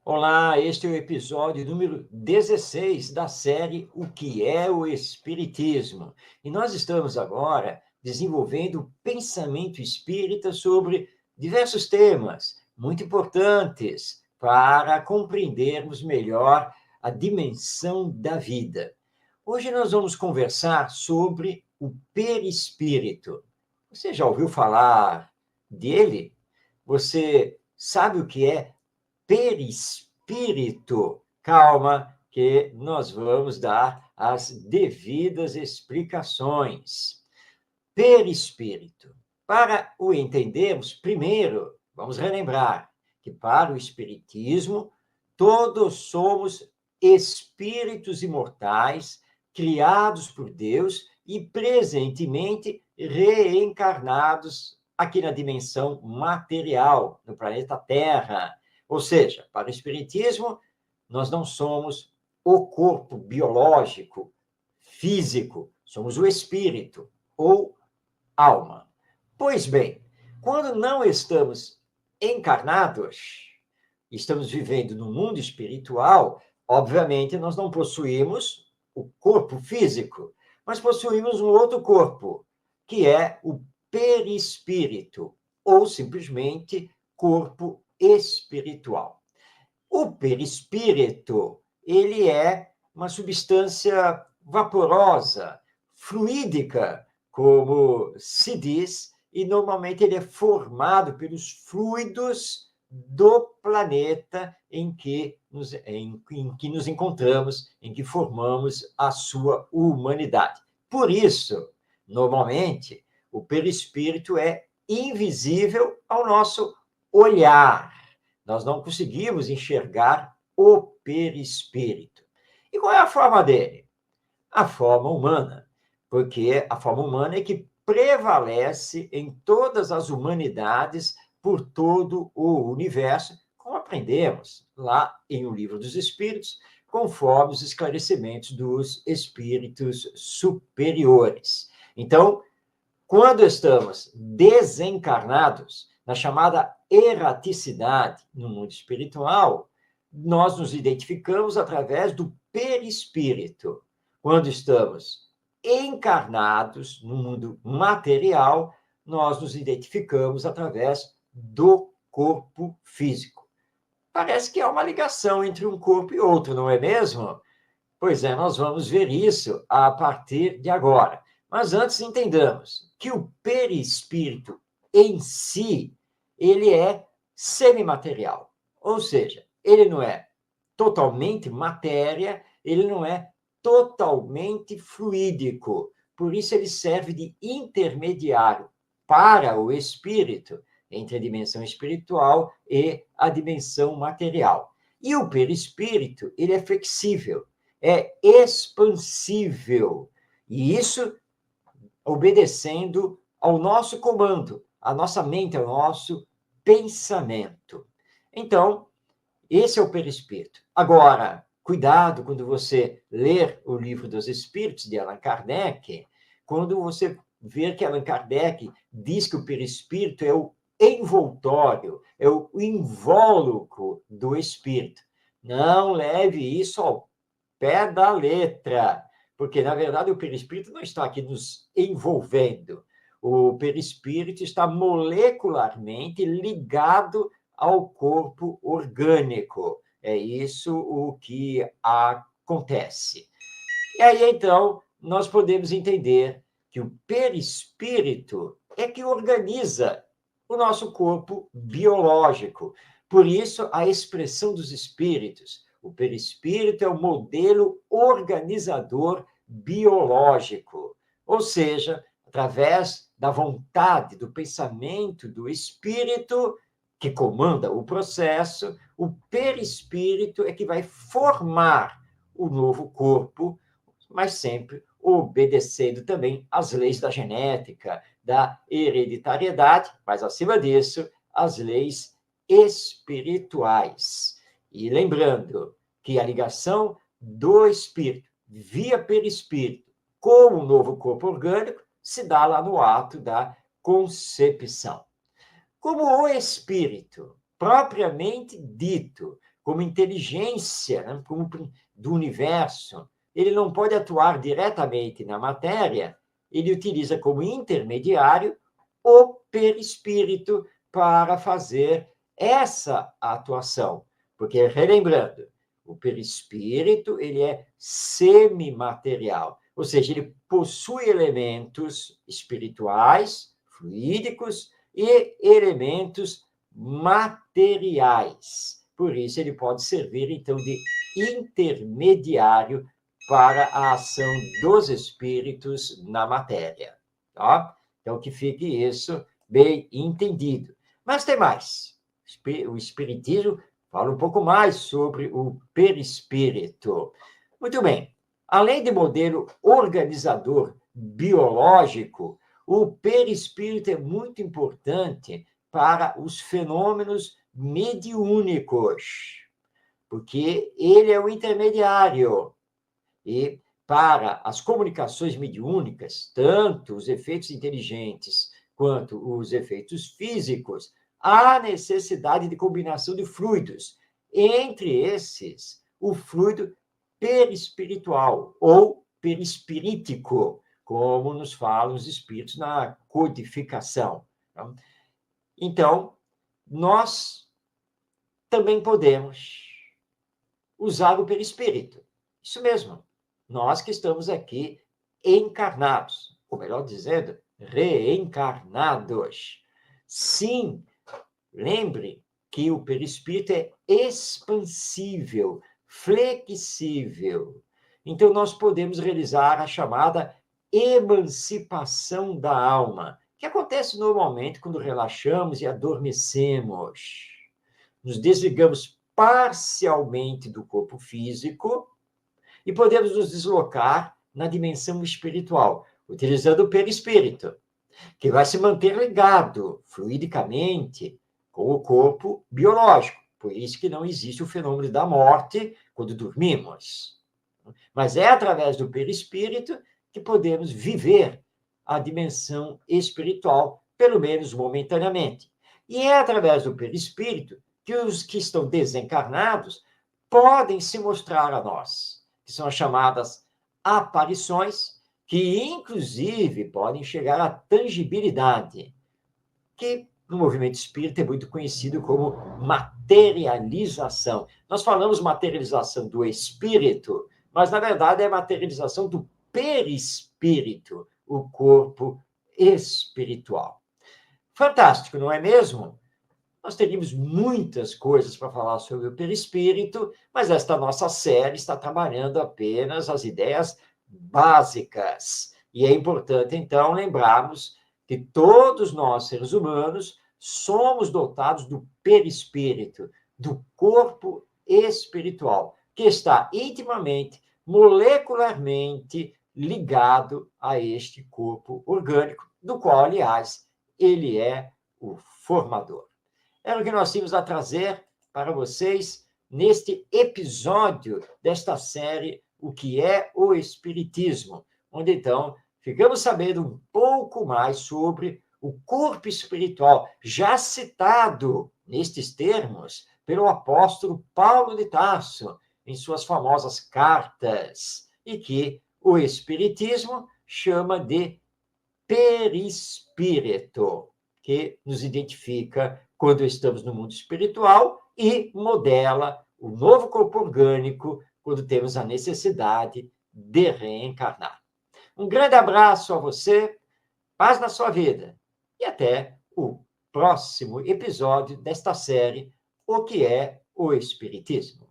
Olá, este é o episódio número 16 da série O que é o Espiritismo. E nós estamos agora desenvolvendo o pensamento espírita sobre diversos temas muito importantes para compreendermos melhor a dimensão da vida. Hoje nós vamos conversar sobre o perispírito. Você já ouviu falar dele? Você sabe o que é perispírito? Calma, que nós vamos dar as devidas explicações. Perispírito. Para o entendermos, primeiro, vamos relembrar que para o Espiritismo, todos somos espíritos imortais, criados por Deus e presentemente reencarnados aqui na dimensão material, no planeta Terra. Ou seja, para o Espiritismo, nós não somos o corpo biológico, físico, somos o espírito, ou alma. Pois bem, quando não estamos encarnados, estamos vivendo no mundo espiritual, obviamente nós não possuímos o corpo físico, mas possuímos um outro corpo, que é o perispírito, ou simplesmente corpo espiritual. O perispírito, ele é uma substância vaporosa, fluídica, como se diz, e normalmente ele é formado pelos fluidos do planeta em que nos encontramos, em que formamos a sua humanidade. Por isso, normalmente, o perispírito é invisível ao nosso olhar. Nós não conseguimos enxergar o perispírito. E qual é a forma dele? A forma humana, porque a forma humana é que prevalece em todas as humanidades por todo o universo, como aprendemos lá em O Livro dos Espíritos, conforme os esclarecimentos dos espíritos superiores. Então, quando estamos desencarnados, na chamada erraticidade no mundo espiritual, nós nos identificamos através do perispírito. Quando estamos encarnados no mundo material, nós nos identificamos através do corpo físico. Parece que há uma ligação entre um corpo e outro, não é mesmo? Pois é, nós vamos ver isso a partir de agora. Mas antes entendamos que o perispírito em si, ele é semimaterial. Ou seja, ele não é totalmente matéria, ele não é totalmente fluídico. Por isso ele serve de intermediário para o espírito entre a dimensão espiritual e a dimensão material. E o perispírito, ele é flexível, é expansível. E isso obedecendo ao nosso comando, à nossa mente, ao nosso pensamento. Então, esse é o perispírito. Agora, cuidado quando você ler o Livro dos Espíritos de Allan Kardec, quando você ver que Allan Kardec diz que o perispírito é o envoltório, é o invólucro do espírito. Não leve isso ao pé da letra, porque, na verdade, o perispírito não está aqui nos envolvendo. O perispírito está molecularmente ligado ao corpo orgânico. É isso o que acontece. E aí, então, nós podemos entender que o perispírito é que organiza o nosso corpo biológico. Por isso, a expressão dos espíritos. O perispírito é o modelo organizador biológico. Ou seja, através da vontade, do pensamento do espírito, que comanda o processo, o perispírito é que vai formar o novo corpo, mas sempre obedecendo também às leis da genética, da hereditariedade, mas, acima disso, as leis espirituais. E lembrando que a ligação do espírito via perispírito com o novo corpo orgânico se dá lá no ato da concepção. Como o espírito, propriamente dito, como inteligência, né, como do universo. Ele não pode atuar diretamente na matéria, ele utiliza como intermediário o perispírito para fazer essa atuação. Porque, relembrando, o perispírito ele é semimaterial, ou seja, ele possui elementos espirituais, fluídicos, e elementos materiais. Por isso, ele pode servir, então, de intermediário para a ação dos espíritos na matéria. Tá? Então, que fique isso bem entendido. Mas tem mais. O Espiritismo fala um pouco mais sobre o perispírito. Muito bem. Além de modelo organizador biológico, o perispírito é muito importante para os fenômenos mediúnicos, porque ele é o intermediário. E para as comunicações mediúnicas, tanto os efeitos inteligentes quanto os efeitos físicos, há necessidade de combinação de fluidos. Entre esses, o fluido perispiritual ou perispirítico, como nos falam os espíritos na codificação. Então, nós também podemos usar o perispírito. Isso mesmo. Nós que estamos aqui encarnados, ou melhor dizendo, reencarnados. Sim, lembre que o perispírito é expansível, flexível. Então, nós podemos realizar a chamada emancipação da alma, que acontece normalmente quando relaxamos e adormecemos. Nos desligamos parcialmente do corpo físico e podemos nos deslocar na dimensão espiritual, utilizando o perispírito, que vai se manter ligado fluidicamente com o corpo biológico. Por isso que não existe o fenômeno da morte quando dormimos. Mas é através do perispírito que podemos viver a dimensão espiritual, pelo menos momentaneamente. E é através do perispírito que os que estão desencarnados podem se mostrar a nós, que são as chamadas aparições, que inclusive podem chegar à tangibilidade, que no movimento espírita é muito conhecido como materialização. Nós falamos materialização do espírito, mas na verdade é materialização do perispírito, o corpo espiritual. Fantástico, não é mesmo? Nós teríamos muitas coisas para falar sobre o perispírito, mas esta nossa série está trabalhando apenas as ideias básicas. E é importante, então, lembrarmos que todos nós, seres humanos, somos dotados do perispírito, do corpo espiritual, que está intimamente, molecularmente ligado a este corpo orgânico, do qual, aliás, ele é o formador. Era o que nós tínhamos a trazer para vocês neste episódio desta série O que é o Espiritismo, onde, então, ficamos sabendo um pouco mais sobre o corpo espiritual, já citado nestes termos pelo apóstolo Paulo de Tarso, em suas famosas cartas, e que o Espiritismo chama de perispírito, que nos identifica quando estamos no mundo espiritual e modela o novo corpo orgânico quando temos a necessidade de reencarnar. Um grande abraço a você, paz na sua vida e até o próximo episódio desta série O que é o Espiritismo.